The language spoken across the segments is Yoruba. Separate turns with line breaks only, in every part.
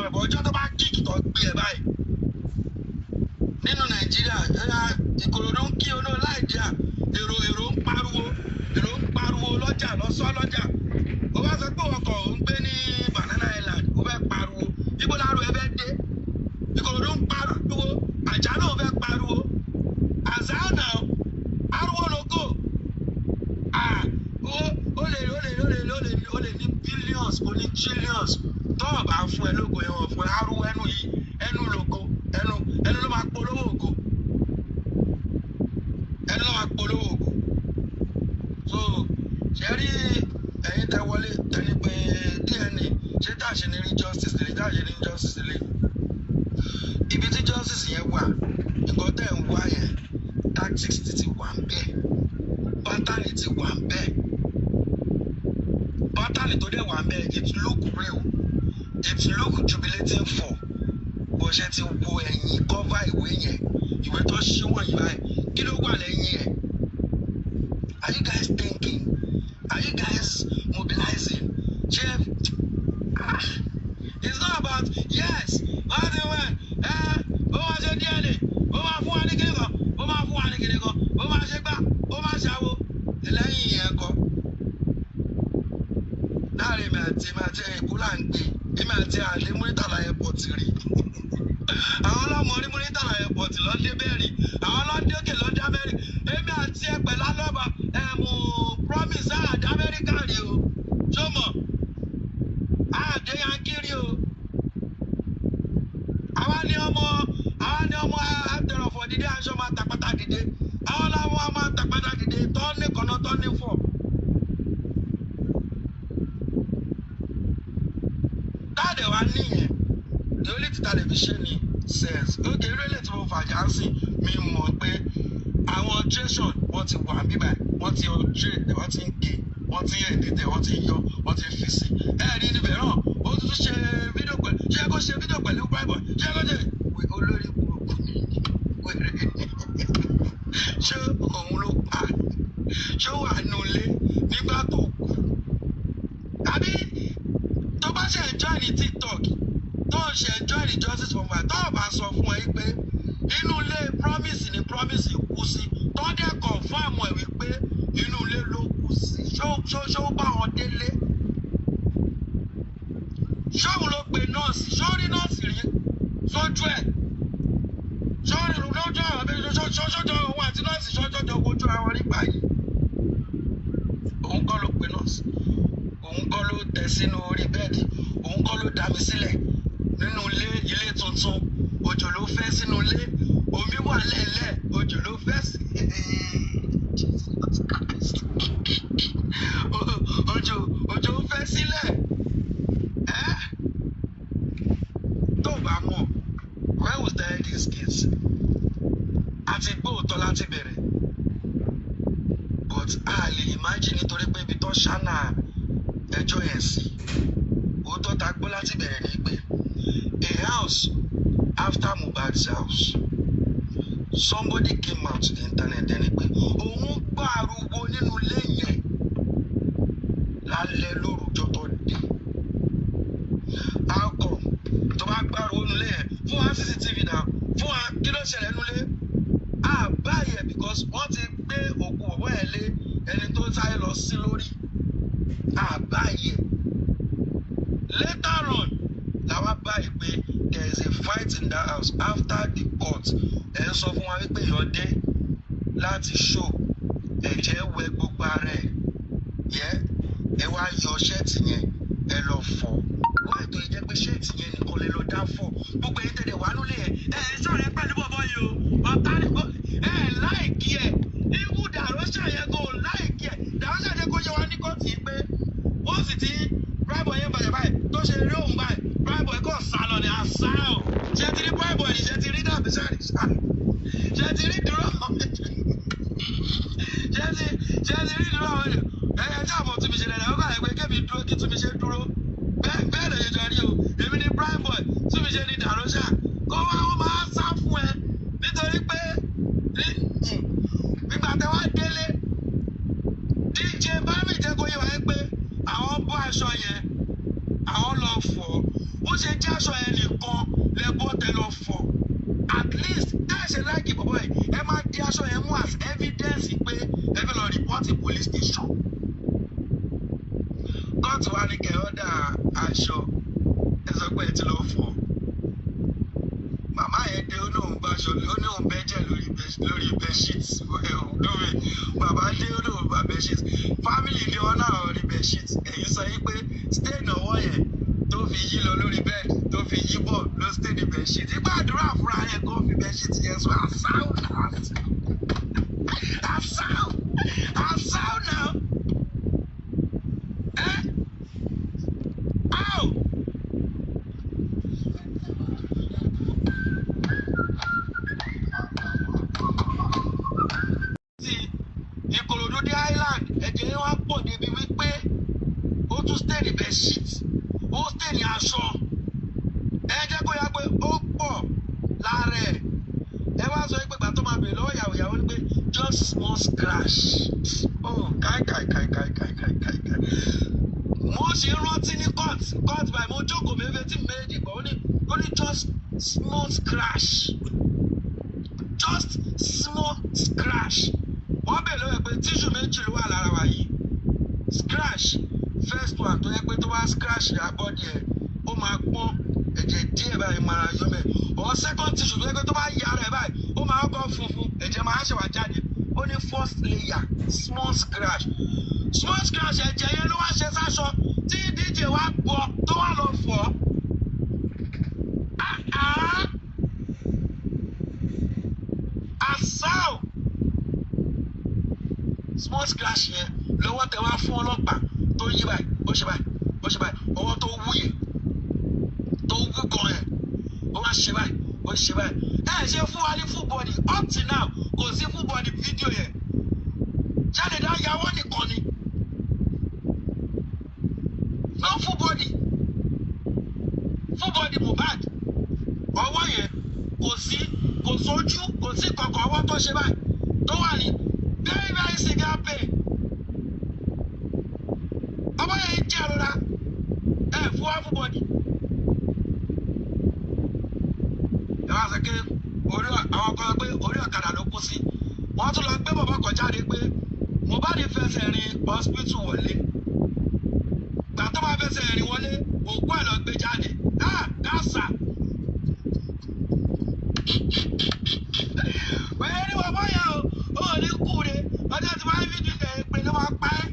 ọjọ́ tó bá kíkì tó gbé ẹ báyìí nínú Nàìjíríà Ìkòròdú ń kí olóò láìdíà èrò ń pariwo lọ́jà lọ́sọ́ lọ́jà ó bá sọ pé ọkọ̀ ń gbé ní Banana Island ó fẹ́ pariwo ibo láàrú ẹ fẹ́ dé Ìkòròdú ń pariwo àjà náà ó fẹ́ pariwo àzá náà ariwo lóko ó lè ní billions kò ní trillions tọ́ọ̀ bá fún ẹ lógo yẹn wọ́n fún ẹ ariwo ẹnu yìí ẹnu lógo ẹnu ló máa polówó ògo ẹnu ló máa polówó ògo so ṣe rí ẹ̀yin tẹ wọlé tẹni pé DNA ṣé tá a ṣe ní rí justice lè tá a ṣe ní justice lè ibi tí justice yẹn wà nǹkan tẹ̀ ń wá yẹn tactics ti wà ń bẹ̀ pattern ti wà ń bẹ̀ pattern tó dẹ̀ wà ń bẹ̀ it look real it look jubilating for bó ṣe ti wo ẹ̀yìn cover ìwé yẹn ìwé tó ṣí wọ̀nyí báyìí kí ló wà lẹ́yìn ẹ̀ are you guys thinking are you guys mobilizing ṣe it's not about yes wọ́n ti wẹ̀ ó máa ṣe DNA ó máa fún wa ní kíni kan ó máa fún wa ní kíni kan ó máa ṣe gbá ó máa ṣàwo lẹ́yìn yẹn kọ́ láàrin mi àti ìbúlà ń gbé èmi àti àlè Muritala airport rí àwọn ọlọ́mọ orí Muritala airport lọ́dẹ bẹ́ẹ̀rì àwọn ọlọ́dẹ òkè lọ́dẹ Amẹ́ríkà èmi àti ẹ̀pẹ̀ lálọ́ba promise àdé Amẹ́ríkà rí o ṣọmọ àdé yankiri o àwa ni ọmọ àtẹrọ̀fọ̀ dìde aṣọ máa tàpátá dìde àwọn làwọn máa tàpátá dìde tọ́ni kọ́nà tọ́ni fọ̀. Káàdì wa nìyẹn the only television ni says okay really tí mo fàjà ń sìn mi mọ̀ pé àwọn tration wọ́n ti wà bíbà wọ́n ti ọ̀dẹ́ wọ́n ti ń gé wọ́n ti ẹ̀dẹ́tẹ̀ wọ́n ti yọ wọ́n ti fi sí ẹ̀rí níbẹ̀ náà ó tún ṣe fídíò pẹ̀lú ṣé kó ṣe fídíò pẹ̀lú Primeboy ṣé kó ṣe olórí burúkú ni ṣé òun ló pa ṣé ó wà nulẹ̀ nígbà tó kú àbí tó bá ṣe enjoy ní TikTok tó ń ṣe enjoy ní justice for my tó bá sọ fún ẹ pé inú ilé promise ni promise kú sí tó dẹ̀ confirm ẹ wípé inú ilé ló kú sí ṣó bá wọn délé ṣóun ló pe nọ́ọ̀sì ṣórí nọ́ọ̀sì rí sójú ẹ̀ ṣórí lójú àwọn abẹ́rẹ́ ṣọ́jọ́ òun àti nọ́ọ̀sì ṣọ́jọ́ ojú àwọn nígbà yìí òun kọ́ ló pe nọ́ọ̀sì òun kọ́ ló tẹ̀ sínú orí bẹ́ẹ̀dì òun kọ́ ló dá mi sílẹ̀ nínú ilé tuntun òjò ló fẹ́ sínú ilé omi wà lẹ́lẹ̀ òjò ló fẹ́ sí òjò fẹ́ sílẹ̀ tó bá mọ̀ where was there these kids àti gbóòótọ́ láti bẹ̀rẹ̀ but a lè imagine nítorí pé ibi tó ṣáná ẹjọ́ yẹn sí òótọ́ ta gbọ́ láti bẹ̀rẹ̀ ní pé a house after Mohbad's house somebody came out to the internet ẹni pé òun gbọ́ ariwo nínú ilé yẹn lálẹ́ lórúkọ tó dé how come tó bá gbọ́ ariwo nínú ilé yẹn fún wa CCTV náà fún wa kí ló ṣẹlẹ̀ nínú ilé àbáyẹ because wọ́n ti gbé òkú ọ̀bọ̀ ẹ̀ lé ẹni tó sáré lọ sí lórí àbáyẹ later on làwọn báyìí pé there is a fight in that house after the court ẹ̀ ń sọ fún wa wípé ìyọ̀dé láti show ẹ̀jẹ̀ wẹ gbogbo ara ẹ̀ yẹ ẹ wá yọ ṣẹ́ẹ̀tì yẹn ẹ lọ fọ̀ wọ́n ètò ìjẹ́ pé ṣẹ́ẹ̀tì yẹn nìkan lè lọ dá fọ̀ gbogbo ẹ̀yin tẹ̀lé wà nílé ẹ̀ ṣọ̀rẹ́ pẹ̀lú bọ̀bọ̀ yìí o ọ̀tá ni láìkí ẹ̀ ikú dàrọ́ṣà yẹn kò láìkí ẹ̀ dàrọ́ṣà yẹn kò yẹ wá ní kóòtù yìí pé ó sì ti Primeboy yẹn bàjẹ́ báyìí tó ṣe rí òun báyìí Primeboy kò sá lọ ní àṣà ọ̀ ṣe ti rí Primeboy ni ṣe ti rí dàbí sáré ṣe ti rí dúró ṣe ti rí dúró àwọn ènìyàn ẹ̀yẹ tí àbọ̀ tún mi ṣe lẹ́nu ọkọ̀ àìpé kébì dúró kí tún mi ṣe dúró bẹ́ẹ̀ lè jọ rí o èmi ní Primeboy tún mi ṣe ní dàrọ́ṣà kó wá ó máa sá fún ẹ nítorí pé nígbà tí wọ́n délé DJ Bami jẹ́ kó yẹ wáyé pé àwọn bọ́ aṣọ yẹn àwọn lọ fọ̀ ó ṣe jẹ́ aṣọ ẹnìkan lẹ́bọ́ tẹ lọ fọ̀ at least ẹ ṣe láìkì bọ̀bọ̀ ẹ̀ ẹ máa di aṣọ yẹn mú as evidence pé ẹ fẹ́ lọ report police station. kóòtù wa ní kẹ́ ọ́dà aṣọ ẹ sọ pé ẹ ti lọ fọ̀ màmá yẹn dé ó ní òun bá aṣọ ó ní òun bẹ́jẹ̀ lórí bedsheet lórí bàbá dé ó ní òun bá bedsheet family dé wọn náà rí bedsheet èyí sọ yí pé stain ọwọ́ yẹn tó fi yí lọ lórí bed tó fi yí bọ̀ ló stain ní bedsheet ìgbà àdúrà fúnra yẹn kó fi bedsheet yẹn sọ àṣàù náà Ìkòròdú dé Island ẹ̀jẹ̀ yẹn wá pọ̀ débi wípé ó tún stay ní bedsheet ó stay ní aṣọ ẹ jẹ́ kó yá pé ó pọ̀ lára ẹ̀ ẹ wá sọ pé gbàtọ́ máa bèèrè lọ́wọ́ ìyàwó ni pé just small scratch oh kai mo ṣe rántí ní court by mo jókòó mẹ́fẹ́ tí méjì kan ó ní just small scratch wọ́n bẹ̀ lọ́wọ́ pé tíṣù méjì ló wà lára wa yìí scratch first one tó yẹ pé tó bá scratch àbọ̀dì ẹ̀ ó máa pọ́n ẹ̀jẹ̀ díẹ̀ báyìí máa yọ mẹ́ or second tissue tó yẹ pé tó bá yára ẹ̀ báyìí ó máa kọ́ funfun ẹ̀jẹ̀ máa ṣe wá jáde ó ní first layer small scratch ẹ̀jẹ̀ yẹn ló wá ṣe sáṣọ tí DJ wá bọ̀ tó wà lọ fọ̀ àṣàù small scratch yẹn lọ́wọ́ tẹ wá fún ọlọ́pàá tó yí báyìí ó ṣe báyìí ọwọ́ tó wú yẹn tó wú gan yẹn ó wá ṣe báyìí ẹ ṣe fún wa ní full body up till now kò sí full body fídíò yẹn jáde dá yàwó nìkan ni no full body Mohbad ọwọ́ yẹn kò sójú kò sí kankan ọwọ́ tó ṣe báyìí tó wà ní very single pain ọmọ yẹn jẹ́ àrọ́ra fún wa full body ẹ wá sọ pé àwọn kan pé orí ọ̀kadà ló kú sí wọ́n tún lọ gbé bàbá kan jáde pé Mohbad fẹsẹ̀ rin hospital wọlé gbà tó bá fẹsẹ̀ rin wọlé òkú ẹ̀ lọ gbé jáde dáṣà wẹ́ẹ́ ní bàbá yẹn ó ní kúre ọjọ́ tí wọ́n á fi dìde pé ló máa pa ẹ́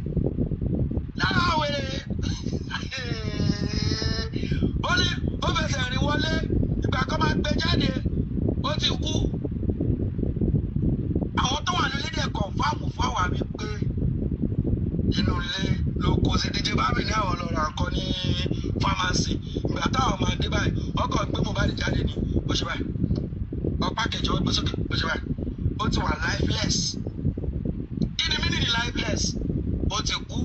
lára àwẹ̀rẹ̀ ó ní ó fẹsẹ̀ rìn wọlé ìgbà kan máa gbé jáde ó ti kú àwọn tó wà nílé dẹ̀ kọ̀ǹfàmù fún àwọn àmì pé inú ilé ló kó sí díje bá mi ní àwọn ọlọ́run àkọ́ ní fámásì ìgbà táwọn máa dé báyìí ọkọ̀ gbé Mohbad jáde ní ó ṣe báyìí ọ̀pá kejì ó gbé sókè ó ṣe báyìí ó ti wà lifeless kí ni mí lifeless ó ti kú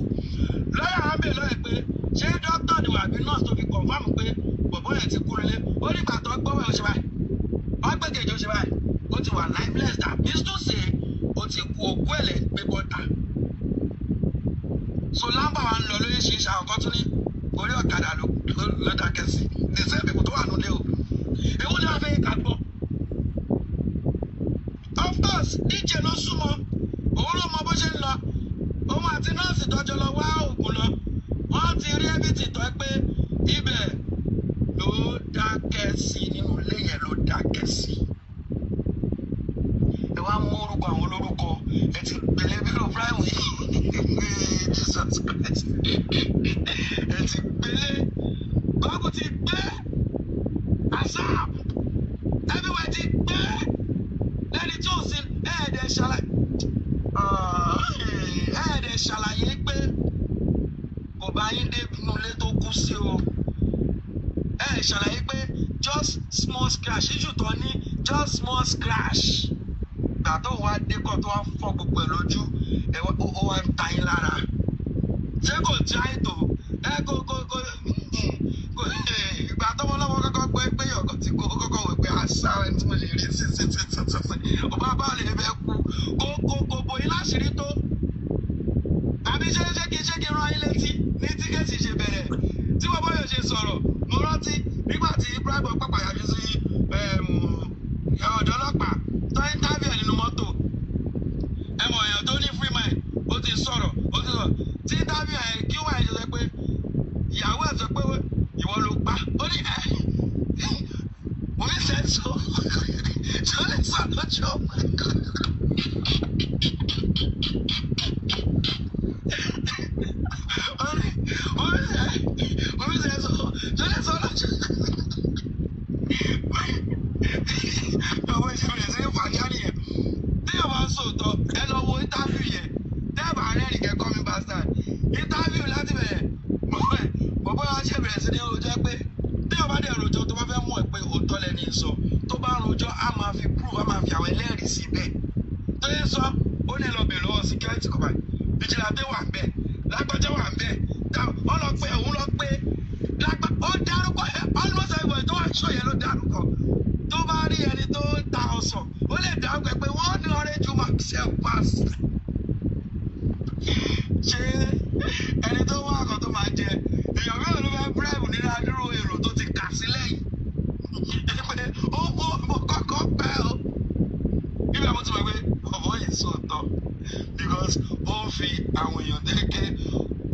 lọ́yà á bè lọ́yà pé ṣé dókítà ni wà bí nọ́ọ̀sì tó fi kọ̀ǹfàmù pé bọ̀bọ́ yẹn ti kú nílé ó ní ìgbà tó gbọ́wọ́ ẹ̀ ó ṣe báyìí ọgbẹ́ kejì ó ṣe báyìí ó ti wà lifeless that means to say ó ti kú òkú ẹ̀ lẹ́ gbé bọ́ta so lámbà wa ń lọ lórí ṣíṣe àwọn kan tún ní orí ọ̀kadà ló dákẹ́ sí the same people tó wà nílé o èwo ni wọ́n fẹ́ ká gbọ́ of course DJ ló súnmọ́ òun ló mọ bó ṣe ń lọ òun àti nọ́ọ̀sì tọ́jọ́ lọ wá òògùn lọ wọ́n ti rí everything tó pé ibẹ̀ ló dákẹ́ sí nínú ilé yẹn ló dákẹ́ sí ẹ wá mú orúkọ àwọn olórúkọ ẹ ti gbélé bí ló prime yìí Jesus Christ ẹ ti gbélé gbọ́ngàn ti gbé àṣà everywhere ti gbé lẹ́ni tí ò sí ẹ̀ẹ́dẹ̀ ṣàlàyé pé kò bá yín dé inú ilé tó kú sí o ṣàlàyé pé just small scratch issue tó ní just small scratch gbà tó wá dé kọ́ tó wá fọ́ gbogbo ẹ̀ lójú ó wá ń ta yín lára ṣé kò já ètò ìgbà tó wọn lọ́wọ́ kọ́kọ́ pé ọ̀gọ̀ tí kọ́kọ́ wò pé àṣà ẹni tí mo lè rí sí ọba bá lè fẹ́ kú kò bòyí láṣìírí tó àbí ṣé kí rán ayé létí ní tíkẹ́ẹ̀tì ṣe bẹ̀rẹ̀ tí bàbá yóò ṣe sọ̀rọ̀ mo rántí nígbà tí Ibrahim bọ̀ pápá yàjú sí ọ̀dọ́ ọlọ́pàá tó ń tábìlì nínú mọ́tò ẹmọ èèyàn tó ní free mind ó ti sọ̀rọ̀ tí tábìlì ẹ̀ kí wọ́n ẹ̀ ṣe pé ìyàwó ẹ̀ sọ pé ìwọ ló pa ó ní orí sẹ́ńsọ tó lè sọ lọ́jọ́ orí sẹ́ńsọ tó lè sọ lọ́jọ́ ọmọ ìṣẹ̀lẹ̀ sí fàájà nìyẹn tí yóò bá sòótọ́ ẹ lọ wo interview yẹn tẹ́ẹ̀bà rẹ́rìn kẹ́kọ́ mi bastard interview láti bẹ̀rẹ̀ bọ̀bọ̀ yà ṣe bẹ̀rẹ̀ sí ní rojọ́ pé tí yóò bá dẹ̀ rojọ́ tó bá fẹ́ mú ẹ pé òótọ́ lẹ́ni sọ tó bá rojọ́ á máa fi prove á máa fi àwọn ẹlẹ́rìí sí bẹ́ẹ̀ tó yẹ sọ ó ní lọ bèrè lọ́wọ́ security kọ̀ọ̀bà vigilante wà ń bẹ̀ lágbájá wà ń bẹ̀ wọ́n lọ pé òun lọ pé ó dárúkọ almost everybody tó wà ṣó yẹn ló dárúkọ tó bá rí ẹni tó ń ta ọsàn ó lè dárúkọ pé wọ́n ní orange woman self pass ṣé ẹni tó wá àkàn tó máa jẹ èèyàn mẹ́rin ló fẹ́ bribe nínú adúrú èrò tó ti kà sílẹ̀ yìí pé ó kọ́kọ́ pẹ́ o nígbà mo ti mọ̀ pé ọ̀bọ̀ yìí sọ̀tọ̀ because ó ń fi àwọn èèyàn déédéé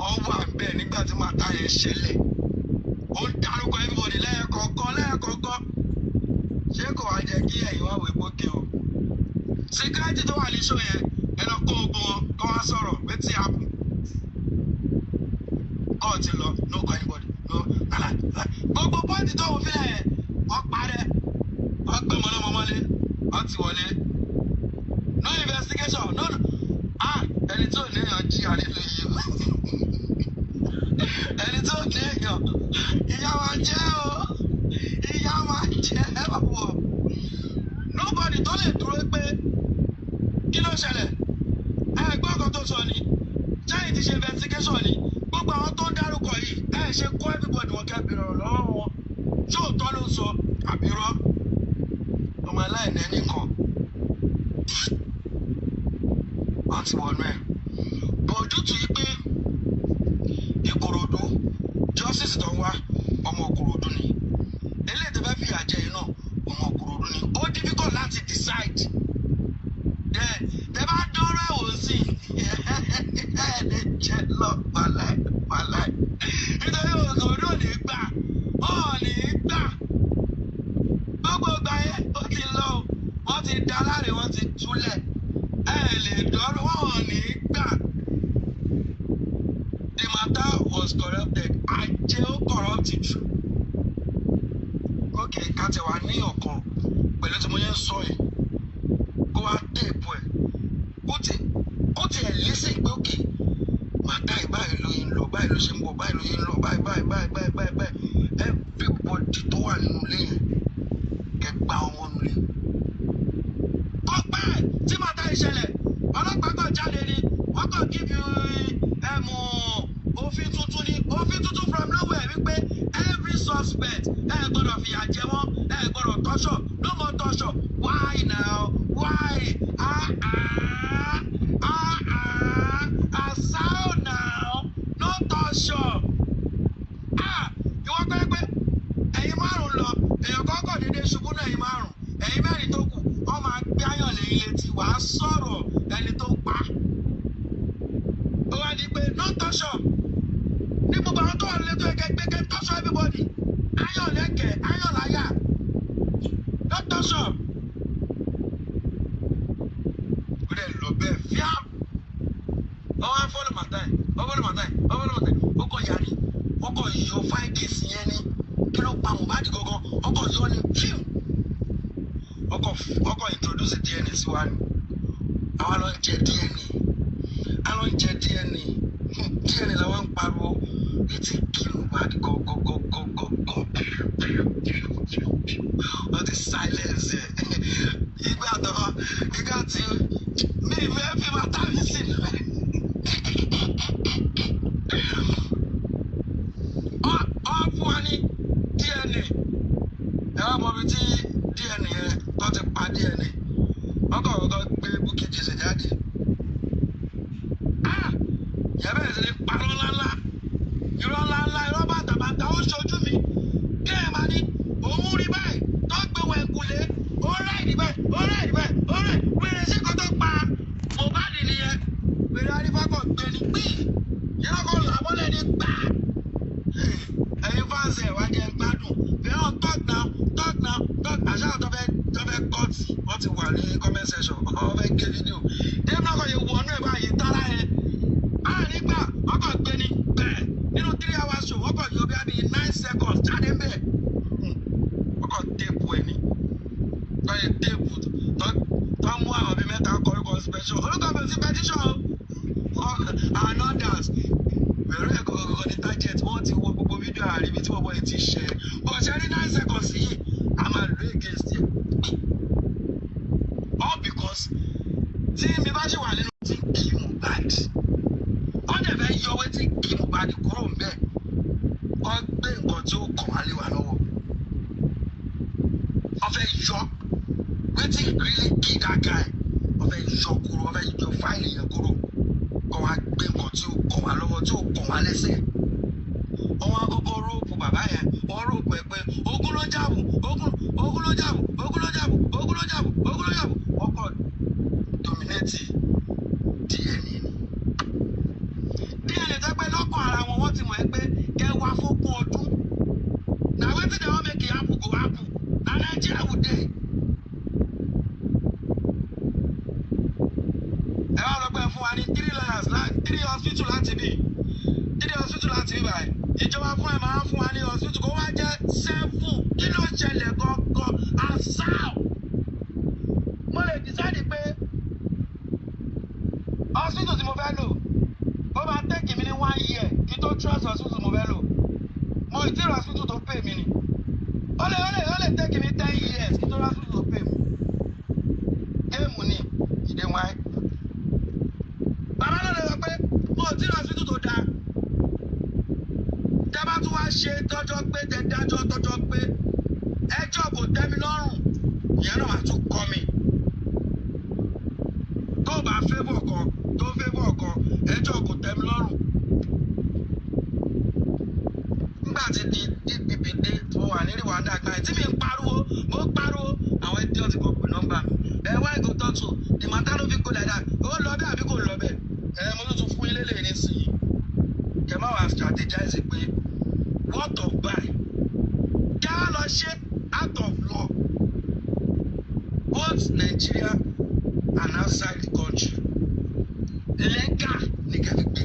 ọ wà bẹ́ẹ̀ nígbà tí màtá yẹn ṣẹlẹ̀ ó ń dárúkọ everybody lẹ́ẹ̀kọ̀ọ̀kan ṣé kò wá jẹ́ kí ẹ̀yin wá wò ó gbókè o security tó wà ní show yẹn ẹ lọ kó ogun wọn kó wá sọ̀rọ̀ wetin happen kọ́ ti lọ no go anybody no gbogbo pọ́ǹtì tó wò fílẹ̀ yẹn wọ́n parẹ́ wọ́n gbé mọ́lẹ́mọ́lẹ́ wọ́n ti wọlé no investigation no ẹni tó ní èèyàn jí àlejò yìí o ẹni tó ní èèyàn ìyá máa jẹ́ o ìyá máa jẹ́ wọ̀ nobody tó lè dúró pé kí ló ṣẹlẹ̀ ẹgbẹ́ ọkọ̀ tó sọ ni china ti ṣe investigation ni gbogbo àwọn tó ń dárúkọ yìí ṣe kó everybody wọn kẹ́bìrì ọ̀rọ̀ lọ́wọ́ wọn tí òótọ́ ló sọ àbírọ́ ọmọ aláìní nìkan wọ́n ti wọnú ẹ̀ bọ̀dú tù yí pé Ìkòròdú justice tó ń wá ọmọ Ìkòròdú ni eléyìí tó fẹ́ fìyà jẹ yìí náà ọmọ Ìkòròdú ni ó difficult láti decide tẹ bá dọ́rọ̀ ẹ̀wò sí ẹ̀ẹ́dẹ̀ jẹ́ lọ pàláì nítorí Ìkòròdú ò ní gbà gbogbo ìgbà yẹn ó ti lọ wọ́n ti dá láre wọ́n ti túlẹ̀ lè dọ́rọ̀ wọ́n ò ní gbà. The matter was corrupted ajé ó corrupt jù. Okay, kàtẹ́ wà ní ọ̀kan pẹ̀lú tí mo yẹn sọ yìí kó wá téèpù ẹ̀ kó tiẹ̀ lẹ́sẹ̀ pé òkè màtá ìbáyìí ló yín lọ báyìí ló ṣe ń bọ̀ báyìí ló yín lọ báyìí everybody tó wà nínú ilé yẹn kẹgbà ọmọ nulẹ̀. Kọ́pẹ́ tí màtá ìṣẹ̀lẹ̀ ọlọ́pàá kan jáde ni wọ́n kàn give you òfin tuntun from nowhere wípé every suspect gbọ́dọ̀ fìyà jẹ wọ́n gbọ́dọ̀ tọ́ṣọ̀ no more tọ́ṣọ̀ why now why asao now no tọ́ṣọ̀ ìwọ pẹ́pẹ́ ẹ̀yin márùn lọ èèyàn kọ́kọ́ dédé ṣubú náà ẹ̀yin márùn ẹ̀yin mẹ́rin tó kù wọ́n máa gbé ayọ̀ lẹ́yìn létí wàá sọ̀rọ̀ ẹni tó pa ó wá ní pé no tọ́ṣọ̀ ní gbogbo àwọn tó wà lẹ́tọ́ ẹ̀kẹ́ tọ́ṣọ̀ everybody ayọ̀ lẹ́kẹ̀ ayọ̀ láyà no tọ́ṣọ̀ ó dẹ̀ lọ bẹ́ẹ̀ fíà ọwọ́ afọ́lù màtáì ó kọ̀ yá ni ó kọ̀ yọ 5 days yẹn ni kí ló pa Mohbad gangan ó kọ̀ yọ ni fíù ọkọ̀ introduce DNA sí wa ni àwa lọ ń jẹ DNA làwọn ń pariwo létí kí Mohbad gọgọgọgọgọ wọ́n ti silence ẹ̀ ìgbà tí mi ìfẹ́ fi bàtà mi sí ni ọ fún wa ní DNA ẹ wá mọ ibi tí DNA yẹn tó ti pa DNA wọ́n kọ̀ gbé Bukky Jesse jáde ìyá bẹ̀rẹ̀ sí ní parọ́ ńláńlá irọ́ bàtàbàtà ó ṣojú mi kí ẹ máa ní òun rí gé fídíò dem náà kàn yẹ wọnú ẹ̀ báyìí tara ẹ̀ á nígbà wọ́n kàn gbé ní bẹ́ẹ̀ nínú 3 hours show wọ́n kàn yọ bí i 9 seconds jáde ń bẹ̀ wọ́n kàn téèpù ẹ̀ ní wọ́n yẹ téèpù tó mú àwọn bíi mẹ́ta kọ́ríkọ́ special orúkọ mi ò sí petition and others pẹ̀lú ẹ̀kọ́ kọ̀ọ̀kan ní target wọ́n ti wo gbogbo fídíò àríbí tí wọ́n bọ̀ ti ṣe ọ̀ṣẹ́ ní 9 seconds yìí a máa lo against it all because tí mi bá ṣe wà nínú tí kì í Mohbad wọ́n dẹ̀ fẹ́ yọ owó tí kì í Mohbad kúrò ń bẹ̀ wọ́n gbé nǹkan tí ó kàn wá lé wa lọ́wọ́ wọ́n fẹ́ yọ wetin really kill that guy wọ́n fẹ́ yọ kúrò wọ́n fẹ́ yọ fáìlì yẹn kúrò kọ́ wa gbé nǹkan tí ó kàn wá lọ́wọ́ tí ó kàn wá lẹ́sẹ̀ wọ́n wá kọ́kọ́ róòpù bàbá yẹn wọ́n róòpù ẹ̀ pé ogun ló jàbù ogun ló jàbù ogun ló jàbù ogun ló jàbù ogun ló jàbù wọ́n kọ́ dominate DNA ni DNA tó pé lọ́kàn ara wọn wọ́n ti mọ̀ ẹ́ pé kẹ́ wá fókun ọdún na wetin dem wan make e happen go happen na Nigeria we dey. ẹ wá lọ pé fún wa ní 3 layers 3 hospital láti bí 3 hospital láti bí báyìí ìjọba fún ẹ máa ń fún wa ní hospital kó wá jẹ́ 7 kí ló ṣẹlẹ̀ gangan asao mo lè decide pé hospital tí mo fẹ́ lò ó máa take mi ní 1 year kí tó trust hospital mo fẹ́ lò mo ì tí hospital tó pay mi ni ó lè take mi 10 years kí tó hospital tó pay mi géèmù ni ìdè wáyé bàbá náà lè sọ pé mo ì tí hospital tó dáa tẹ́ bá tún wá ṣe tọ́jọ́ pé tẹ́ dájọ́ tọ́jọ́ pé ẹjọ́ kò tẹ́ mi lọ́rùn ìyẹn náà wà tún kọ́ mi tó bá favour kan tó favour kan ẹjọ́ kò tẹ́ mi lọ́rùn nígbà tí DPP dé tó wà ní Rwanda gbà tí mi ń pariwo mo pariwo àwọn ẹdí ọtí kan pè nọ́mbà ẹ wá ìgò tọ́tù the matter no fit go like that ó lọ bẹ́ẹ̀ àbí kò lọ bẹ́ẹ̀ mo tún fún ilé lè ní sí i kẹ má wàá strategize pé what of buy kí á lọ ṣe out of law both Nigeria and outside the country legal ní kẹfì gbé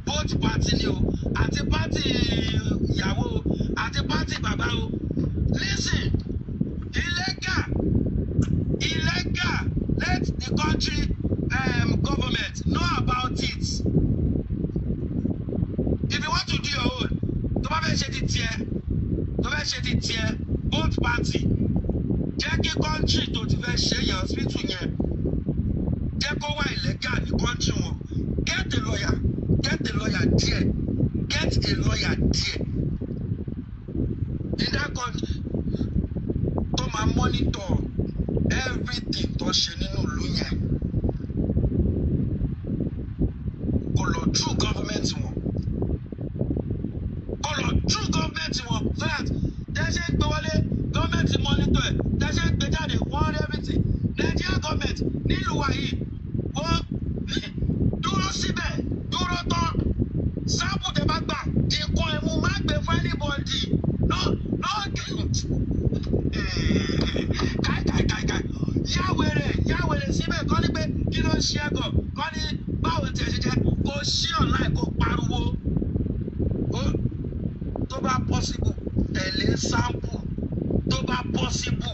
both party ni o àti party ìyàwó àti party bàbá o listen illegal let the country government know about it if you want to do your own tó bá fẹ́ ṣe ti tiẹ̀ both party jẹ́ kí country tó ti fẹ́ ṣe yẹn hospital yẹn jẹ́ kó wá illegal ní country wọn get a lawyer there in that country tó máa monitor everything tó ṣe nínú ìlú yẹn kò lọ through government wọn so that tẹ́sẹ̀ gbé wọlé government monitor ẹ̀ tẹ́sẹ̀ gbé jáde wọ́n everything Nigeria government nílùú wa yìí wọ́n dúró síbẹ̀ dúró tán sáàpù tẹ́ bá gbà nǹkan ẹ̀mú má gbé fún anybody no káìkáìkáìkáì yáwèrè síbẹ̀ kọ́ ní pé kí ló ń ṣe ẹ̀gọ́ kọ́ ní báwo tiẹ̀ ṣe jẹ́ kó ṣí online kó pariwo tó bá possible tẹ̀lé sample tó bá possible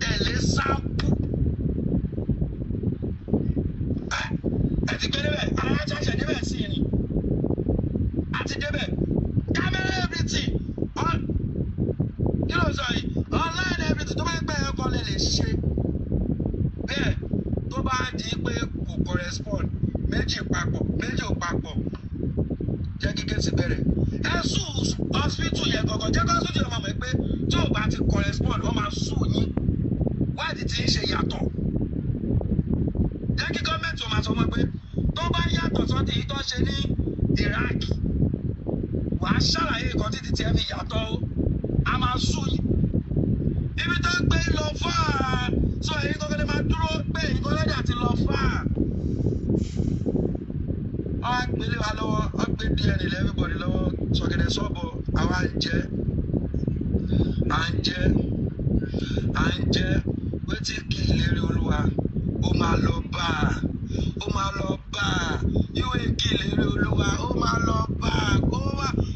tẹ̀lé sample ẹ ti gbé débẹ̀ àwọn ajáṣẹ́ débẹ̀ sí ni àti débẹ̀ camera everything kí ló sọ yìí online everything tó bá gbẹ ẹ kọ́ lè ṣe bẹ́ẹ̀ tó bá di pé kò correspond méjì ò papọ̀ jẹ́ kíkẹ́ ti bẹ̀rẹ̀ ẹ sùn hospital yẹn gangan jẹ́ kó hospital yẹn máa mọ̀ pé tí ò bá ti correspond wọ́n máa sùn yín wáìdì tí ń ṣe yàtọ̀ jẹ́ kí gọ́ọ̀mẹ̀ntì ò máa sọ wọn pé tó bá yàtọ̀ sọ́dí yìí tó ṣe ní Iraq wàá ṣàlàyé nǹkan títí tí ẹ fi yàtọ̀ o a máa sùn yín ibi tó ń gbé lọ fáà sọ èyí kankan lè máa dúró pé èyí kan lẹ́dà ti lọ fáà wọ́n á gbélé wa lọ́wọ́ wọ́n gbé DNA lé everybody lọ́wọ́ sọ̀gẹ̀dẹ̀ sọ́bọ̀ àwa ń jẹ à ń jẹ́ wetin kí ìlérí olúwa ó máa lọ bá a ó máa lọ bá a ìwé kí ìlérí olúwa ó máa lọ bá a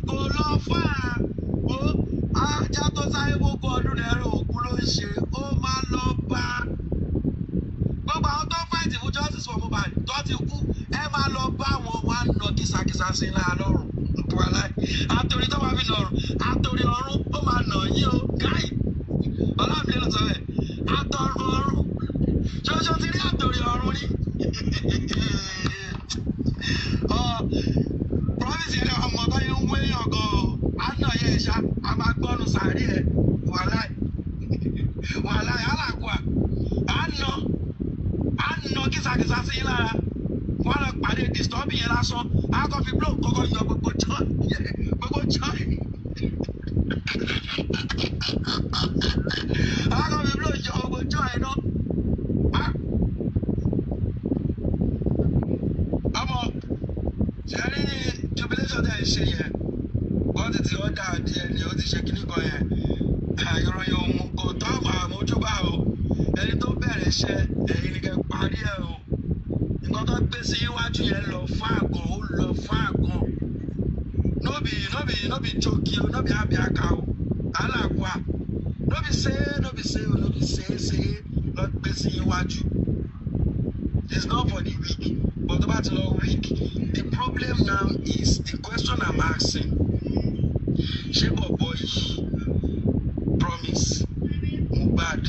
kó lọ fà á ó ajá tó sáré gbogbo ọdún lẹ́rọ òkú ló ń ṣe ó máa lọ bá a gbogbo àwọn tó fáìtì fún justice for Mohbad tó ti kú ẹ máa lọ bá wọn wá nà kìsàkìsà sí i náà lọ́rùn àtòrí tó máa fi lọ́rùn àtòrí ọ̀run ó máa nà yín o káì ọlọ́run ló sọ bẹ́ẹ̀ àtọ̀run ọ̀run ṣoṣo ti rí àtòrí ọ̀run ní. promise yẹn ọmọ tó yẹ ń wé yàn gan o àná yẹn ṣá a máa gbọ́nu sàárì ẹ̀ wàláì aláàkúà àná kìsàkìsà sí i lára wọn lọ pàdé disturb yẹn lásán akọfí blow kọ́kọ́ yọ gbogbo jọ akọfí blow yọ gbogbo jọ ẹ náà ọmọ ṣẹlẹ jubilation tẹ ẹ ṣe yẹn wọn ti ọdà díẹ̀ ni ó ti ṣe kíní kan yẹn ìròyìn ohun kò tó máa mójúbà o ẹni tó bẹ̀rẹ̀ iṣẹ́ ẹ̀yin ni kẹ́ parí ẹ̀ o nǹkan tó gbé sí iwájú yẹn lọ fáàgàn ó lọ fáàgàn no be joke o no be abiaka o alakwa no be say lọ gbé sí iwájú it's not for the weak but tó bá ti lọ weak the problem now is the question I'm asking ṣé bọ̀bọ̀ yìí promise Mohbad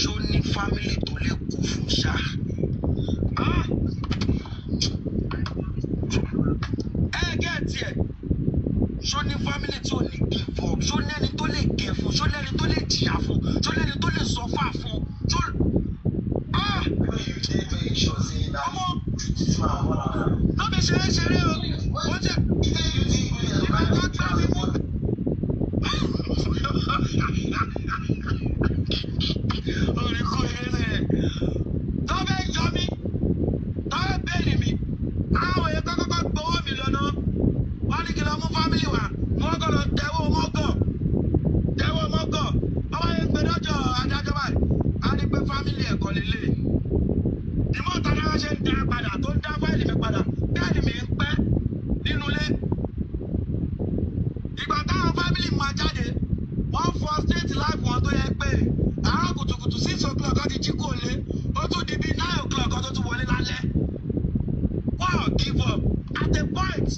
ṣó ní family tó lè kú fún ṣá. Ṣó ní family tí ò ní give up ṣó ní ẹni tó lè gẹ̀ fún ṣó ní ẹni tó lè jìyà fún ṣó ní ẹni tó lè sọ́fà fún ṣó. ọmọ lóbi ṣeré o ó jẹ ìgbà tó gbà mí mú. orí kú eré tó bẹ́ẹ̀ yọ mí tó bẹ́ẹ̀ bẹ́ẹ̀lì mi àwọn èèyàn kọ́kọ́ gbowó mi lọ́nà wọ́n ní kí lọ mú fámìlì wa wọ́n kọ́ lọ tẹ́wọ́ mọ́gọ̀ ọmọ yẹn gbé lọ́jọ́ adájọ́ báyìí á ní pé fámìlì ẹ̀kọ́ lélẹ̀ ìmọ̀ tàbí wọ́n ṣe ń dá padà tó ń dá fáìlì mi padà bẹ́ẹ̀ni mi ń pẹ́ nínú ilé ìgbà táwọn fámìlì máa jáde wọ́n fọ state life wọn tó yẹ pé àárọ̀ kùtùkùtù 6 o'clock ó ti jí kò lé ó tún di bí 9 o'clock ó tó tún wọlé lálẹ́ wọ́n give up at a point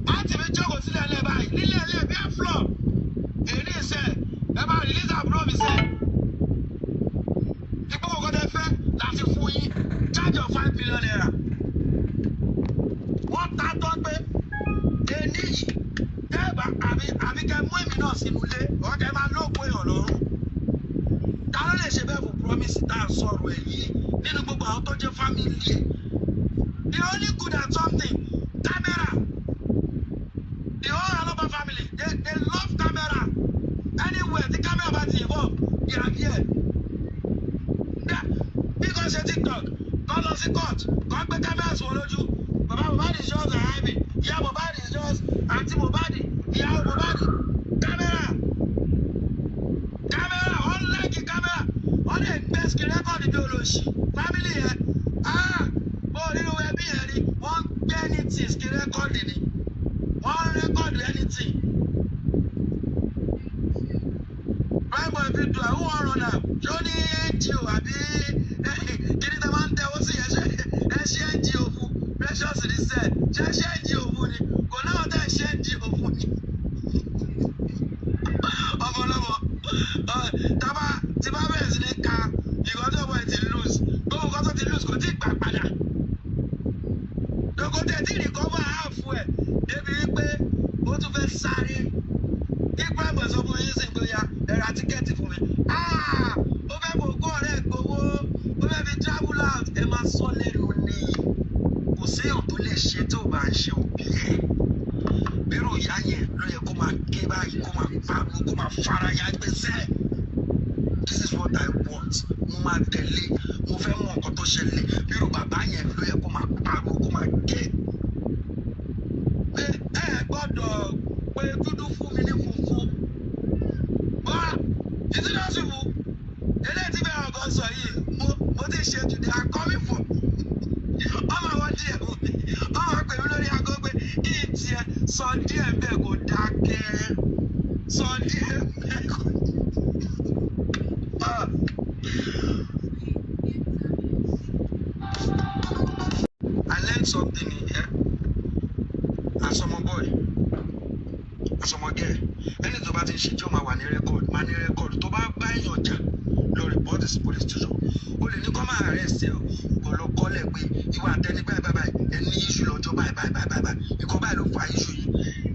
láti fi jókòó sílẹ̀ ilé báyìí nílé ilé bí ẹ flọ̀ èyí ìṣe ẹ máa release àbúrò mi ṣe ipò kọ̀ọ̀kan tẹ fẹ́ láti fún yín charge of 5 million naira wọ́n ta tán pé èyí yìí dẹ́ẹ̀bà àbí kẹ́ mú èmi náà sínú ilé ọ̀kẹ́ máa lóògùn èèyàn lọ́rùn ta ló lè ṣe bẹ́ẹ̀ fún promise tá a sọ̀rọ̀ ẹ̀ yìí nínú gbogbo àwọn tó jẹ́ family ẹ̀ the only good at something camera the whole Aloba family they love camera anywhere the camera bá ti involve they are here bí kò ṣe TikTok kò lọ sí court kò gbé camera sí wọn lójú bàbá Mohbad is just àìbì ìyá Mohbad is just àǹtí Mohbad ìyàwó Mohbad camera wọn lẹ́kì camera wọn lè gbé skin record bí olóṣì family yẹn bó nínú ẹbí yẹn ni wọ́n gbé anything skin record ni wọ́n record anything prime boy video àwọn ọ̀rọ̀ náà ṣó ní NGO àbí kí ni tẹ́ máa ń tẹ́wọ́ sí ẹ ṣe NGO fún precious ní sẹ́ẹ̀ ṣe NGO fún ni kò náà tẹ́ ṣe NGO fún ni ọmọlọ́mọ tí bá bẹ̀rẹ̀ sí ní ka ìkọ́ tó wọ̀ ẹ̀ ti lose gbogbo nǹkan tó ti lose kò tí ì gbà padà lóko tẹ̀ tí ì recover half ẹ̀ débi wípé ó tún fẹ́ sáré kí prime sọ fún yín sí gbóyà ẹ ra tíkẹ́ẹ̀tì fún mi ó fẹ́ bò kó ọ̀rẹ́ gbowó ó fẹ́ fi travel out ẹ máa sọ lẹ́nu ni kò séèyàn tó lè ṣe tó bá ń ṣe òbí ẹ̀ bírò ìyá yẹn ló yẹ kó máa ké báyìí kó máa fagbó kó máa fara ya gbèsè this is what I want mo máa tẹ̀lé mo fẹ́ mọ nǹkan tó ṣẹlẹ̀ bírò bàbá yẹn ló yẹ kó máa fagbó kó máa ké pé ẹ gbọ́dọ̀ pé dúdú fún mi ní funfun wá Is it not simple? Eléyìí tí bẹ́ẹ̀ ọ̀gọ́ sọ yìí, mo ti ṣe jù, they are coming for. Ọmọ àwọn díẹ̀ wò mí, ọmọ pè mí lórí aago pé ìtì ẹ̀ sọ díẹ̀ bẹ́ẹ̀ kò dákẹ́. Sọ díẹ̀ bẹ́ẹ̀ kò. I learned something in here. As ọmọ boy, as ọmọ girl, ẹni tó bá ti ń ṣe tí ó máa wà ní record, máa ní record. Tó bá bá èèyàn jà lọ report sí police station, o lè ní kó máa arrest ẹ o, kò lọ kọ́lẹ̀ pé ìwà àtẹni báyìí báyìí ẹ ní issue lọ́jọ́ báyìí ìkọ́ báyìí ló fa issue yìí,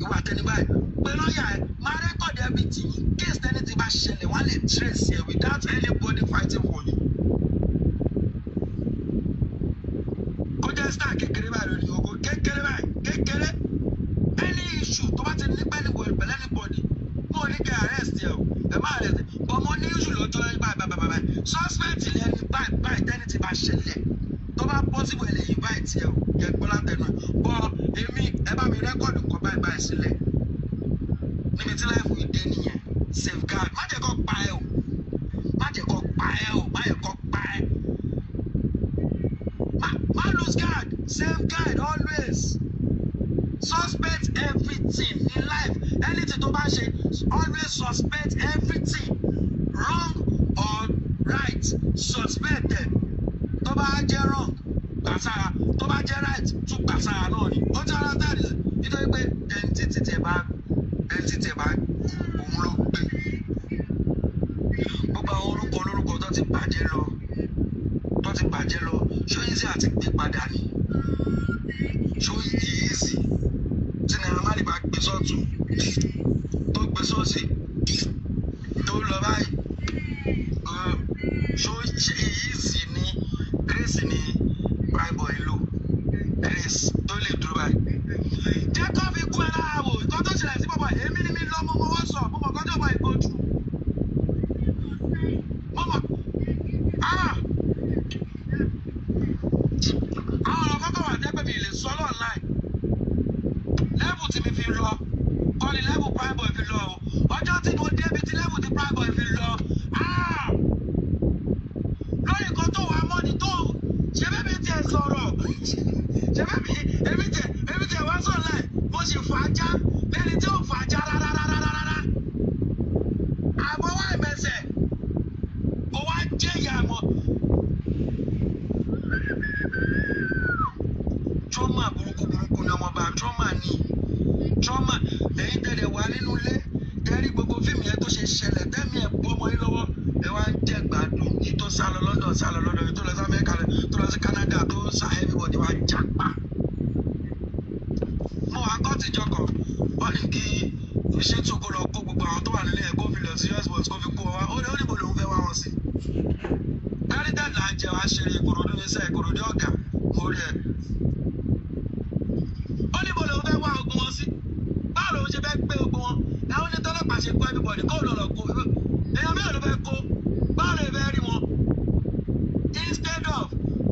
ìwà àtẹni báyìí pé lọ́ọ̀yà ẹ máa record everything in case tẹ́ni ti bá ṣẹlẹ̀ wọ́n á lè trace ẹ without anybody fighting for you. Kó jẹ́ star kékeré báyìí lórí ogo kékeré báyìí any issue tó bá ti ní pẹ́ẹ́lí pẹ̀lú anybody mo ní kẹ́ arrest ẹ o ẹ má arrest ẹ bọ́ mo ní issue lọ́jọ́ báyìí suspect lẹ́ni báyìí tẹ́ni ti bá ṣẹlẹ̀ tó bá possible ẹ lè invite ẹ o yẹ gbọ́ látẹnu ẹ bọ́ èmi ẹ bá mi rẹ́kọ̀dù nǹkan báyìí sílẹ̀ níbi tí láìpẹ́ ìdè nìyẹn safeguard má jẹ́ kó pa ẹ o má jẹ́ kó pa ẹ o má jẹ́ kó pa ẹ má lose guard safeguard always. Suspect everything in life. Anything tó bá ṣe, always suspect everything. Wrong or right, suspect them. Tó bá jẹ́ wrong, gbàsára. Tó bá jẹ́ right, tún gbàsára náà ni. Ó jẹ́ ara dáàdì nítorí pé entity tẹ̀ bá òun ló gbé. Gbogbo àwọn olórúkọ tó ti bàjẹ́ lọ, ṣó easy àti gbé padà ni. Ṣó easy. Tí Naira Marley bá gbé sọ́tún tó gbé sósì tó lọ báyìí ṣó èyí sì ní Grace ní Primeboy lò Grace tó lè dúró báyìí. Jẹ́ kó fi kú ẹ lára wò nǹkan tó ṣẹlẹ̀ sí bọ̀bọ̀ èmi ni mi lọ mo wọ́n sọ mo mọ̀ kọ́jọ́ bọ̀ ìbò jù mo mọ̀ àwọn ọ̀rọ̀ kọ́kọ́ wà jẹ́ pé mi lè sọ online. Level tí mi fi lọ kọ́ ni level Primeboy fi lọ o ọjọ́ tí mo débi tí level tí Primeboy fi lọ lórí nǹkan tó wà mọ́ni tó ṣe bẹ́ẹ̀ tiẹ̀ sọ̀rọ̀ ṣe bẹ́ẹ̀ èmi tiẹ̀ wá sọ̀ láì mo sì fàájà lẹ́ni tí ó fàájà rárá àbọ̀ wá ìmẹ̀sẹ̀ kò wá jẹ́ ìyá mọ́. Trauma burúkú ni ọmọ bá trauma lẹ́yìn tẹ̀lé wà nínú ilé tẹ́rí gbogbo fíìmù yẹn tó ṣe ṣẹlẹ̀ tẹ́mi ẹ̀ bọ́ ọmọ yín lọ́wọ́ ẹ wá ń jẹ́ gbádùn yìí tó sá lọ London yìí tó lọ sí Amẹ́ríkà tó lọ sí Canada tó sá everybody wá jápa. Mo wá kọ́ tìjọ kan wọ́n ní kí iṣẹ́ tó kó lọ kó gbogbo àwọn tó wà nílé ẹ̀ kó fi lọ sí US bus kó fi kó wọn wá ó ní níbo lòún fẹ́ wá wọn sí. Heritage là ń jẹ wá ṣeré Ìkòròdú ní sẹ́ Ìkòròdú ọ̀gá mo rí ẹ̀. Ó níbo lòún fẹ́ wá ogun wọn sí. Báwo lòún ṣe fẹ́ gbé ogun wọn? Ẹ̀wọ́n ní tọ́lọ́pàá ṣe kó everybody kó lọ kó èèyàn mẹ́rin ló fẹ́ kó báwo lè fẹ́ rí wọn. Instead of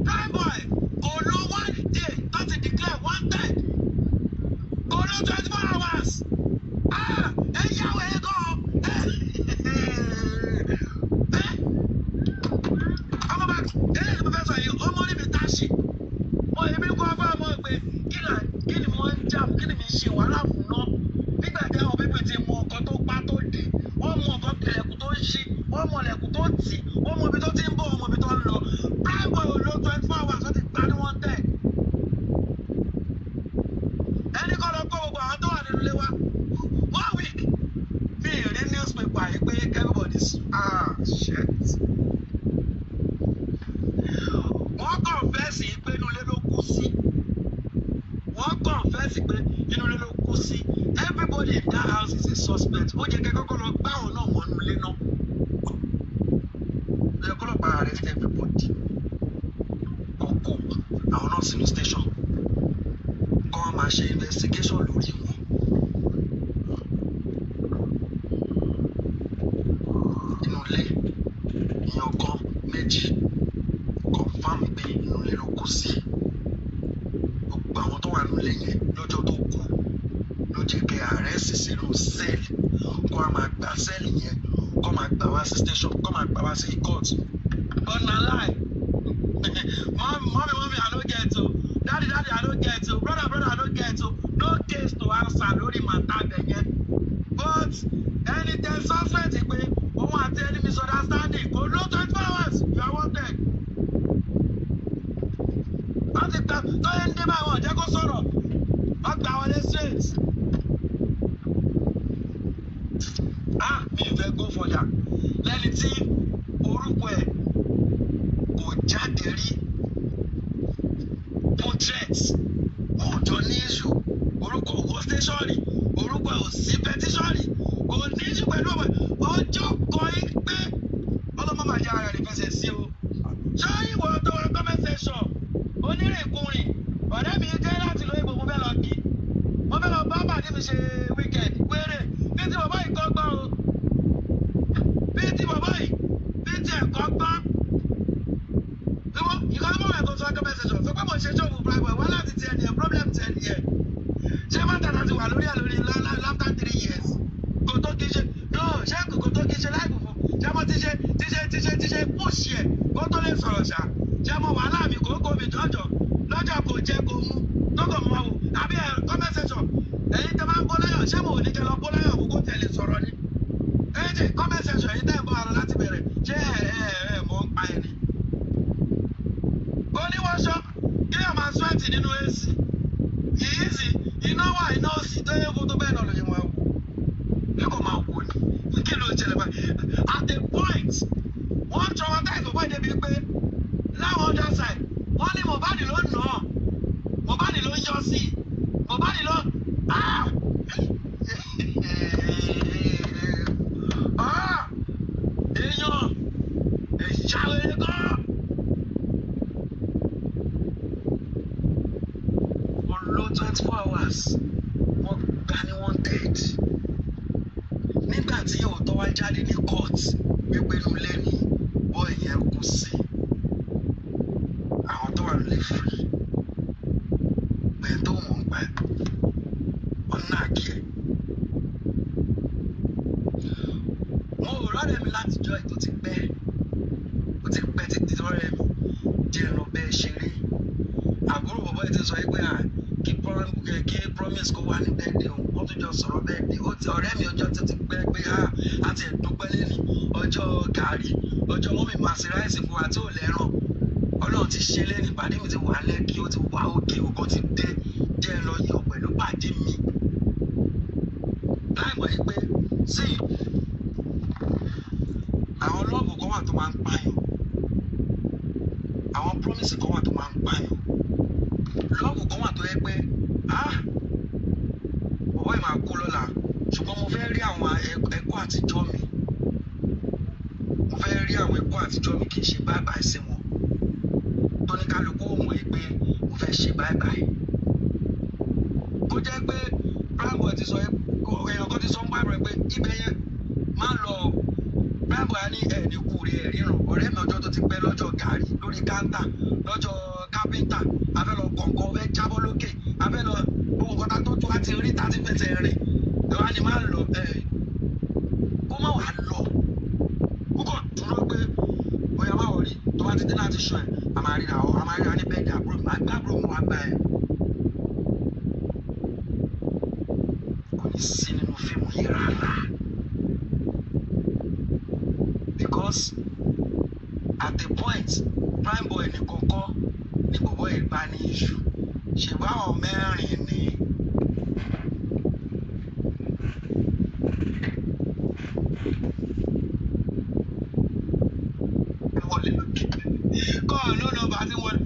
Primeboy kò ló 1 day tó ti declare wanted kò ló 24 hours. Ẹ yàwó ẹ gan. Ọmọ bá eléyìí mo fẹ́ sọ yìí ọmọ níbi tá a ṣe mo èmi kọ́ fún ọmọ pé kí ni mo ń jà kí ni mi ṣe wàhálà fún náà nígbà tí àwọn pípẹ́ ti mọ nǹkan tó pa tó dé wọ́n mọ nǹkan ilẹ̀kùn tó ń ṣí wọ́n mọ ilẹ̀kùn tó ń tì wọ́n mọ ibi tó ti ń bọ̀ wọ́n mọ ibi tó ń lọ. Primeboy ò lo 24 hours wọ́n ti pa ní 110. Ẹni kọ́ lọ kó gbogbo àwọn tó wà nínú ilé wa 1 week mi ì rí newspaper yìí pé everybody shit. Wọ́n confess pé inú ilé ló kú sí. Everybody in that house is a suspect. Ó jẹ́ kẹ́kọ̀ọ́ lọ gbá àwọn náà wọnú ilé náà. Ó yẹ kó lọ bá arrest everybody. Kókó àwọn náà sínú station. Kọ́ wọn máa ṣe investigation lórí wọn. Inú ilé èèyàn kan méjì confam pé inú ilé ló kú sí. Gbogbo àwọn tó wà nínú ilé yẹn lọ́jọ́ tó kú ló jẹ́ kẹ́ arrest sínú cell. sẹ́ẹ̀lì kó a máa gba sẹ́ẹ̀lì yẹn kó máa gbà wá sí station kó máa gbà wá sí court but na lie mommy I no get o daddy I no get o brother I no get o no case to answer lórí màtá bẹ̀ yẹn but ẹni tẹ suspect pé òun àti ẹni misunderstanding kò ló 24 hours you are wanted. wọ́n ti gbà tó yẹ ń dé báyìí wọ́n jẹ́ kó sọ̀rọ̀ wọ́n gbà wọlé straight. mi ì fẹ́ go further lẹ́ni tí orúkọ ẹ̀ kò jáde rí fún threat ọjọ́ ní issue orúkọ òwò station rí orúkọ ò sí petition rí kò ní issue pẹ̀lú ọjọ́ kan yín pé ọlọ́mọ máa yára rẹ̀ fẹsẹ̀ sí o. ṣé ìwọ tó wọ comment section onírìnkùnrin ọ̀rẹ́ mi jẹ́ láti lo ìbò mo fẹ́ lọ kí mo fẹ́ lọ bá bàdí mi ṣe weekend wéré bí tí bàbá yìí kọ́ gbọ́n o bí tí bàbá yìí bí tí ẹ̀kọ́ gbọ́n ìkọ́lọ́mọ̀ ẹ̀kọ́ tó wá comment section sọ pé mo ṣe ṣọ́ọ̀bù private wá láti tiẹ̀ ní ẹ̀ problem tiẹ̀ ní ẹ̀ ṣé má tàtà ti wà lórí ẹ̀ lórí after 3 years kò tó kí ṣe no ṣé kò tó kí ṣe láì fùfú ṣé mo ti ṣe push ẹ̀ kó tó lè sọ̀rọ̀ ṣá ṣé mo wà láàmì kókó mi jọjọ lọ́jọ́ kò jẹ́ kó mú tókò mọ́ wò àbí ẹ̀ comment section ẹ̀yin tẹ́ máa ń bó láyọ̀ ṣé mo ò ní kẹ́ lọ bó láyọ̀ kókó tẹ̀lé sọ̀rọ̀ ni ẹ̀yin tẹ́ comment section ẹ̀yin tẹ́ ń bọ́ ara láti bẹ̀rẹ̀ ṣé ẹ̀ mọ̀ ń pa ẹ̀ ni. oníwọ́ṣọ́ kí ẹ̀ máa sweat nínú AC yìí sì iná wà iná òsì tó yẹ kó tó bẹ́ẹ̀ náà lóye wọn wò ẹ kò máa wò ní kí ló ń ṣẹlẹ̀ báyìí at a point wọ́n traumatize bàbá ìdẹ́bi pé láwọn ọjà side wọ́n ní Mohbad ló nà án Mohbad ló ń yọ sí Mohbad ló èèyàn ìṣàlẹ̀ gan. wọ́n lò 24 hours wọ́n gbà ní wanted nígbà tí òótọ́ wá jáde ní court wípé nulẹ̀ ni bọ́ọ̀ yẹn kù sí àwọn tó wà lè free bẹ́ẹ̀ tó mọ̀ ń pa ọ̀nà àkíyè. mo ò rọ́ọ̀rẹ́ mi láti jọ ètò ti pẹ́ títí rọ́ọ̀rẹ́ mi jẹ́ lọ bẹ́ẹ̀ ṣeré àbúrò bàbá yìí ti sọ pé kí promise kó wà ní bẹ́ẹ̀dẹ̀ òun wọ́n tún jọ sọ̀rọ̀ bẹ́ẹ̀dẹ̀ ọ̀rẹ́ mi ọjọ́ tó ti pẹ́ pé àti ẹ̀dúpẹ́ lẹ́nu ọjọ́ gàrí ọjọ́ mọ́mì máa ṣe ráìsì fún wa tí ò lẹ́ràn ọlọ́run ti ṣe lẹ́nu ìpàdé mi ti wà lẹ́kì ó ti wà òkè òkò ti dé jẹ́ lọ yọ̀ pẹ̀lú pàdé mi láì mọ̀ pé sí àwọn lọ́ọ̀bù kan wà tó máa ń pààyàn àwọn promise kan wà tó máa ń pààyàn lọ́ọ̀bù kan wà tó yẹ pé ọwọ́ ẹ̀ máa kú lọ́la ṣùgbọ́n mo fẹ́ rí àwọn ẹ̀kọ́ àtijọ́ mi kì í ṣe bye bye sí wọn tóníkálukú ò mọ̀ pé mo fẹ́ ṣe bye bye kó jẹ́ pé Primeboy ti sọ èèyàn kan ti sọ ń bá rẹ pé ibẹ̀ yẹn máa lọ Primeboy á ní ẹ̀ẹ́dì kú rí ẹ̀ríran ọ̀rẹ́ mi ọjọ́ tó ti pẹ́ lọ́jọ́ gàrí lórí káńtà lọ́jọ́ kápẹ́ńtà afẹ́ lọ kọ̀ọ̀kan fẹ́ jábọ́ lókè afẹ́ lọ gbogbo nǹkan tó tó àti rí tàti fẹsẹ̀ rìn ẹ̀ wá ní máa lọ kó má wàá lọ kó kàn dúró pé bóyá má wọlé tó bá ti dé láti sọ ẹ̀ àmàríra ní bẹ́ẹ̀dì àbúrò mi àgbàbúrò mi wá gbà ẹ̀ kò ní sí nínú fíìmù yìí rárá because at the point Primeboy ní kọ́kọ́ ní gbogbo ìgbà ní iṣu ṣe báwọn mẹ́rin ni wọlé lókè kọ́ ọ̀ lónà bá ti wọlé.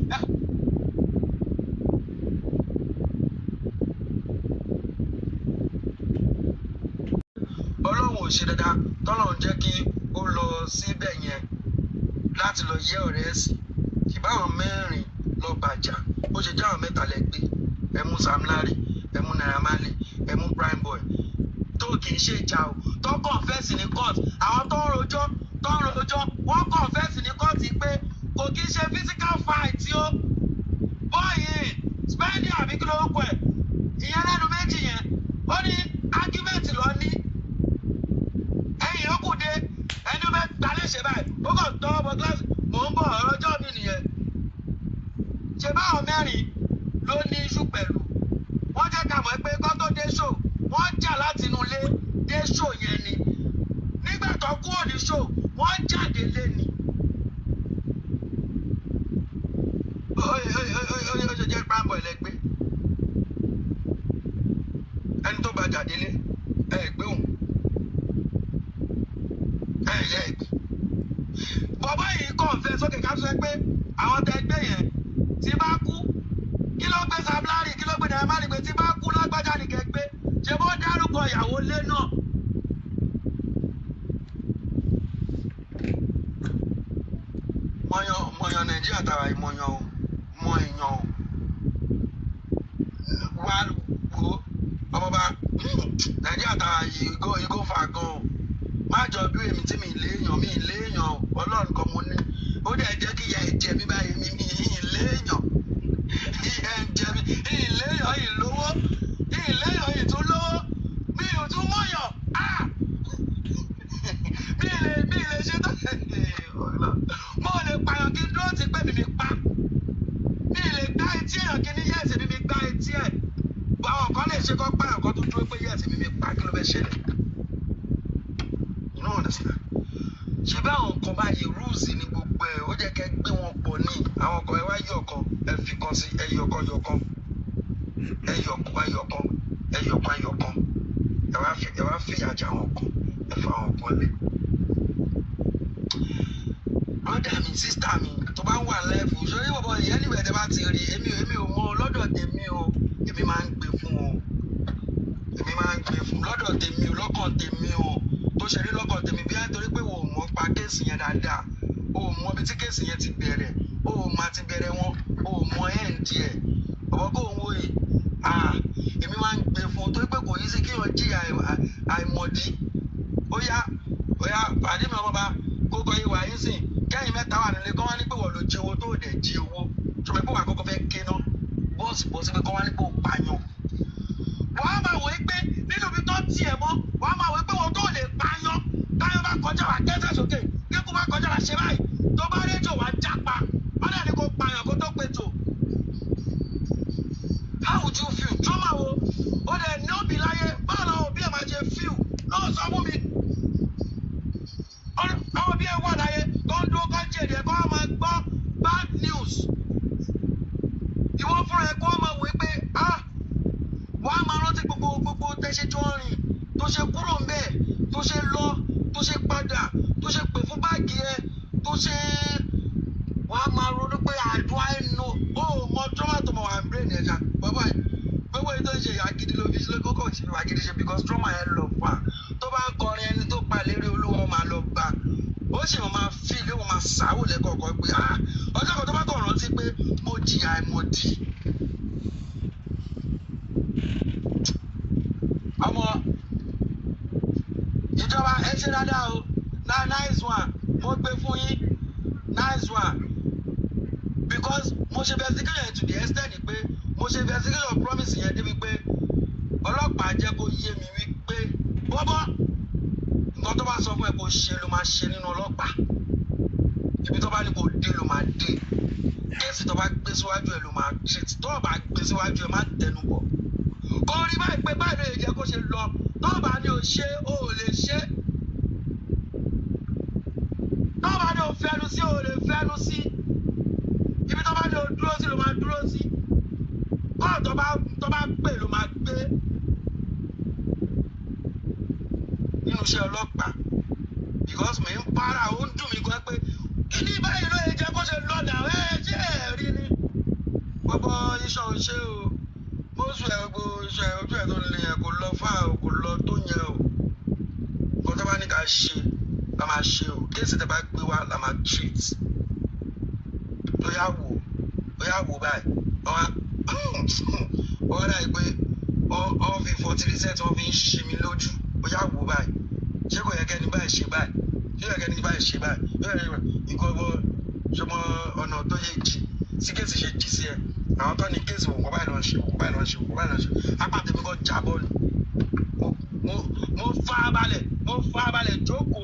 Ọlọ́run ò ṣe dáadáa tọ́lọ́run jẹ́ kí ó lọ síbẹ̀ yẹn láti lọ yẹ ọ̀rẹ́ ẹ̀sìn ìbáwọn mẹ́rin lọ bàjá ó ṣe jẹ́ àwọn mẹ́ta lẹ́gbẹ́ ẹ̀mú Sam Larry ẹ̀mú Naira Marley ẹ̀mú Primeboy tó kì í ṣe ìjà o tó kọ̀ǹfẹ́sì ní court àwọn tó ń rojọ́ wọ́n kọ̀ǹfẹ́sì ní court pé kò kì í ṣe physical fight tí ó bọ́ọ̀yì spending àbí kí ló ń pẹ̀ ìyẹn lẹ́nu méjì yẹn ó ní argument lọ ní ó kàn tọ́ ọmọ kíláàsì mò ń bọ̀ ọjọ́ mi nìyẹn ṣe báwọn mẹ́rin ló ní iṣu pẹ̀lú wọ́n jẹ́ ká mọ̀ pé kọ́ tó dé ṣò wọ́n jà láti inú ilé dé ṣò yẹn ni nígbà tó kúrò ní ṣò wọ́n jáde lé ni. ó ṣe jẹ́ pàmbọ̀ ẹlẹ́gbẹ́ ẹni tó bá jáde lé ẹgbẹ́ òun ẹgbẹ́ bọ́bọ́ yìí kàn fẹ́ sókè ká sọ pé àwọn tẹ gbé yẹn tí bá kú kí ló gbé sablari kí ló gbé dàrẹ́ má ní pé tí bá kú lágbájá ní kẹgbẹ́ ṣe bó dárúkọ ìyàwó lé náà. mọ̀yàn nàìjíríà tàwa ìmọ̀yàn o mọ èèyàn o wá wo ọmọba nàìjíríà tàwa ìgò fà gan o má jọ bí èmi tí mi léèyàn ọlọ́run kan mo ní ó dẹ̀ jẹ́ kí ìyá ẹ̀ jẹ mí báyìí mi léèyàn ìyá ẹ̀ jẹ mí léèyàn ìlówó ìléèyàn ìtúlówó mi ò tún mọ̀yàn mi lè ṣe tó mo lè pààyàn kí dúró ti pé mi pa mi lè gbá etí èèyàn kí ní yẹ́ẹ̀sì mi gbá etí ẹ̀ àwọn kan lè ṣe kọ́ pààyàn kan tó dúró pé yẹ́ẹ̀sì mi pa kí ló fẹ́ ṣẹlẹ̀ you don't understand ṣé bá àwọn kan báyìí rúùsì ní gbogbo ẹ̀ ó jẹ́ kẹ́ gbé wọn pọ̀ ní àwọn kan ẹ wá yọ̀kan ẹ fi kan sí ẹyọkan ẹ wá fìyà jà wọn kan ẹ fa àwọn kan lẹ̀. brother mi sister mi tó bá ń wà lẹ́fù sórí bọ̀bọ̀ ìyẹn níbẹ̀ tẹ́ bá ti rí èmi ò mọ lọ́dọ̀ tèmi o èmi máa ń gbé fún lọ́dọ̀ tèmi o lọ́kàn tèmi o tó ṣe rí lọ́kàn tèmi bí nítorí pé o mọ̀ pa kéèsì yẹn dáadáa o mọ̀ bí tí kéèsì yẹn ti bẹ̀rẹ̀ o máa ti bẹ̀rẹ̀ wọn o mọ̀ ẹ̀ǹdì ẹ̀ ọ̀bọ̀ kò ń wò yìí èmi máa ń gbé fún torí pé kò yí sí kí wọ́n jìyà àìmọ̀dí ó yá pàdé mi ọmọ bá kókó yìí wà yín sìn kẹ́yìn mẹ́ta wà nílé kọ́ wá ní pé wọ́n ló jí owó tó dẹ̀ jí owó tó pé wà kọ́kọ́ fẹ́ ké ná bọ́ọ̀sì pé kọ́ wá ní pé ó pààyàn. wọ́n á máa wò ó pé nínú ibi tó tiẹ̀ mọ́ wọ́n á máa wò ó pé wọ́n tó lè pààyàn táyọ̀ bá kọjá wà kẹ́sẹ̀ sókè kíkú bá kọjá wà ṣe báyìí tó bá rédíò wà jápa wọ́n dẹ̀ ní kó pààyàn kó tó pé tó. How would you feel? Trauma wo ó dẹ̀ ní òbí láyé báwo làwọn òbí ẹ̀ máa ṣe feel lọ́wọ́ sọ fún mi. Àwọn òbí ẹ̀ wà láyé tó ń dúró kọ́ jèdè kó wọ́n máa gbọ́ bad news. Ìwọ fúnra ẹ̀ kó wọ́n máa wò pé wọ́n á máa rántí gbogbo tẹ́ṣe tó ń rìn tó ṣe kúrò ń bẹ̀ tó ṣe lọ tó ṣe padà tó ṣe pè fún báàgì ẹ̀ tó ṣe wọ́n á máa ronú pé àdúrà ẹnu ó mọ trauma tó mọ̀ wà ń brain ẹ̀ ṣá bàbá yìí gbogbo èyí tó ń ṣe àgídí ló fi ṣe kókò ṣe àgídí ṣe because trauma yẹn lọ fà tó bá ń kọrin ẹni tó pa lérí olúwa máa lọ bá ó sì máa fi ilé wọn máa sáwò lẹ́kọ̀ọ̀kan pé ọjọ́ kan tó bá kọ̀ rántí pé mo jìyà àìmọ̀dí. ọmọ ìjọba ẹ ṣe dáadáa o nice one mo gbé fún yín nice one because mo ṣe investigation to the extent pé mo ṣe investigation promise yẹn débi pé ọlọ́pàá jẹ́ kó yé mi wípé bọ́bọ́ nǹkan tó bá sọ fún ẹ kó ṣe ló máa ṣe nínú ọlọ́pàá ibi tó bá ní kó dé ló máa dé kéèsì tó bá gbé síwájú ẹ ló máa treat tó bá gbé síwájú ẹ má tẹnu bọ̀ kó rí báyìí pé báyìí ló yẹ kó ṣe lọ tó bá ní o ṣe o ò lè ṣe tó bá ní o fẹnu sí o ò lè fẹnu sí ibi tó bá ní o dúró sí ló máa dúró sí kọ́ tó bá gbé ló máa gbé nínú iṣẹ́ ọlọ́pàá because mi ń para ó ń dùn mí gan pé kíní báyìí ló yẹ kó ṣe lọ́dà ṣé ẹ̀ rí ni gbogbo iṣan ṣe o bóṣù ẹ̀ gbogbo iṣan ẹ̀ ojú ẹ̀ tó lè yẹn kò lọ fà o kò lọ tó yẹn o kó tó bá ní ká ṣe la máa ṣe o kéèsì tẹ́ bá gbé wá la máa treat tó yá wò báyìí wọ́n dà pé wọ́n fi 40% wọ́n fi ń ṣe mi lójú ó yá wò báyìí ṣé kò yẹ kẹ́ni báyìí ṣe báyìí ṣé kò yẹ kẹ́ni báyìí ṣe báyìí nǹkan bọ́ ṣọmọ ọ̀nà tó yẹ jì sí kéèsì ṣe jì sí ẹ àwọn tó ní kéèsì wò kọ́ báyìí lọ́n ṣe wò báyìí lọ́n ṣe wò báyìí lọ́n ṣe apá tèmi kọ́ jábọ́ ni mo farabalẹ̀ jókòó